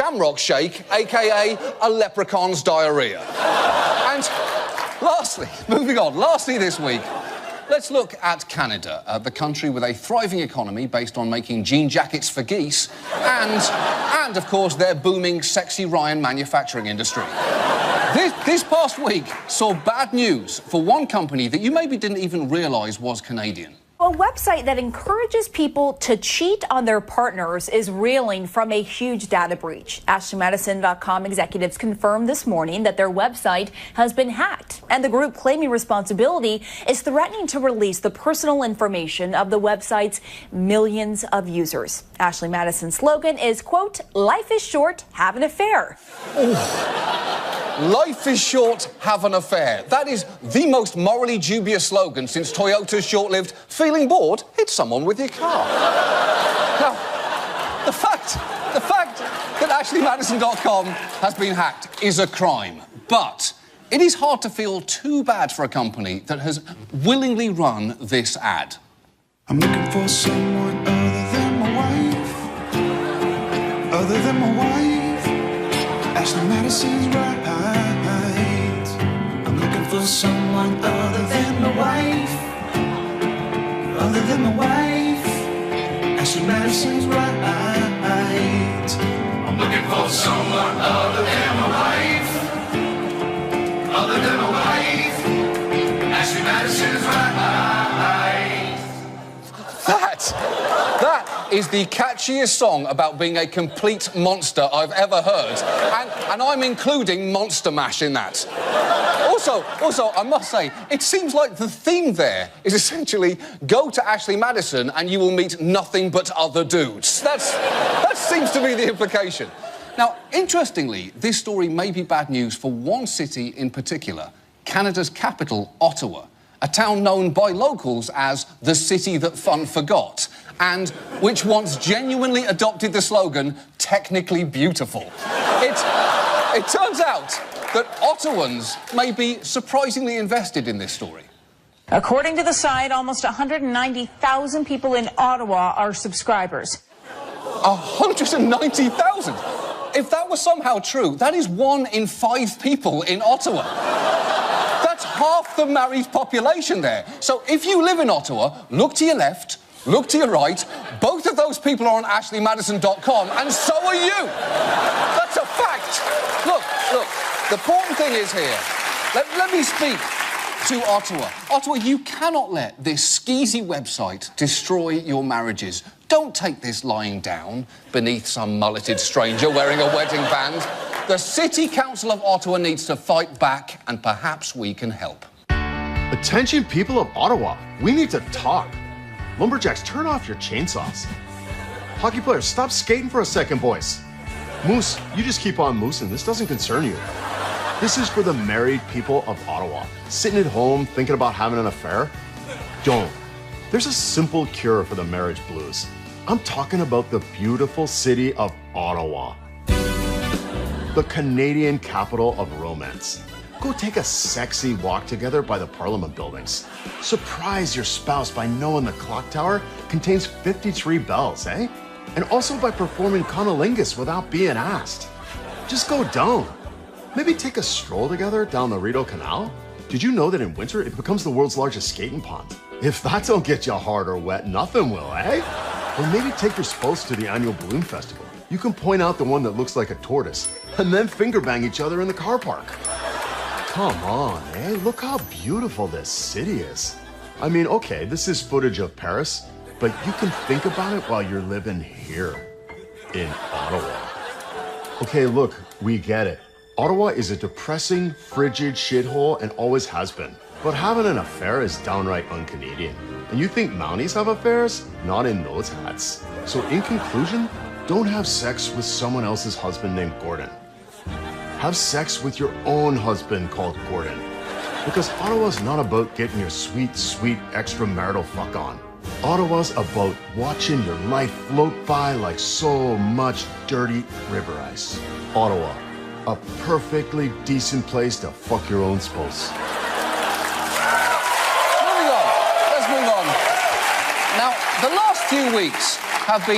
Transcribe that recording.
shamrock shake, a.k.a. a leprechaun's diarrhea. And lastly, moving on, this week, let's look at Canada, the country with a thriving economy based on making jean jackets for geese and of course, their booming Sexy Ryan manufacturing industry. This past week saw bad news for one company that you maybe didn't even realise was Canadian. A website that encourages people to cheat on their partners is reeling from a huge data breach. AshleyMadison.com executives confirmed this morning that their website has been hacked, and the group claiming responsibility is threatening to release the personal information of the website's millions of users. Ashley Madison's slogan is, quote, "Life is short, have an affair." Life is short, have an affair. That is the most morally dubious slogan since Toyota's short-lived "feeling bored, hit someone with your car." Now, the fact that AshleyMadison.com has been hacked is a crime, but it is hard to feel too bad for a company that has willingly run this ad. I'm looking for someone other than my wife. Other than my wife. Ashley Madison's right. I'm looking for someone other than my wife. Other than my wife. Ashley Madison's right. I'm looking for someone other than my wife. Other than my wife. Ashley Madison's right. That is the catchiest song about being a complete monster I've ever heard. And I'm including Monster Mash in that. Also, I must say, it seems like the theme there is essentially go to Ashley Madison and you will meet nothing but other dudes. That seems to be the implication. Now, interestingly, this story may be bad news for one city in particular, Canada's capital, Ottawa, a town known by locals as the city that fun forgot, and which once genuinely adopted the slogan, technically beautiful. It turns out that Ottawans may be surprisingly invested in this story. According to the site, almost 190,000 people in Ottawa are subscribers. 190,000? If that was somehow true, that is 1 in 5 people in Ottawa. That's half the married population there. So if you live in Ottawa, look to your left, look to your right. Both of those people are on AshleyMadison.com, and so are you. That's a fact. Look, the important thing is here. Let me speak to Ottawa. Ottawa, you cannot let this skeezy website destroy your marriages. Don't take this lying down beneath some mulleted stranger wearing a wedding band. The City Council of Ottawa needs to fight back, and perhaps we can help. Attention, people of Ottawa. We need to talk. Lumberjacks, turn off your chainsaws. Hockey players, stop skating for a second, boys. Moose, you just keep on moosing. This doesn't concern you. This is for the married people of Ottawa. Sitting at home thinking about having an affair? Don't. There's a simple cure for the marriage blues. I'm talking about the beautiful city of Ottawa. The Canadian capital of romance. Go take a sexy walk together by the Parliament buildings. Surprise your spouse by knowing the clock tower contains 53 bells, eh? And also by performing cunnilingus without being asked. Just go down. Maybe take a stroll together down the Rideau Canal. Did you know that in winter it becomes the world's largest skating pond? If that don't get you hard or wet, nothing will, eh? Or maybe take your spouse to the annual balloon festival. You can point out the one that looks like a tortoise and then finger bang each other in the car park. Come on, eh? Look how beautiful this city is. I mean, okay, this is footage of Paris, but you can think about it while you're living here in Ottawa. Okay, look, we get it. Ottawa is a depressing, frigid shithole and always has been. But having an affair is downright un-Canadian. And you think Mounties have affairs? Not in those hats. So in conclusion, don't have sex with someone else's husband named Gordon. Have sex with your own husband called Gordon. Because Ottawa's not about getting your sweet, sweet extramarital fuck on. Ottawa's about watching your life float by like so much dirty river ice. Ottawa, a perfectly decent place to fuck your own spouse. Moving on. Let's move on. Now, the last few weeks have been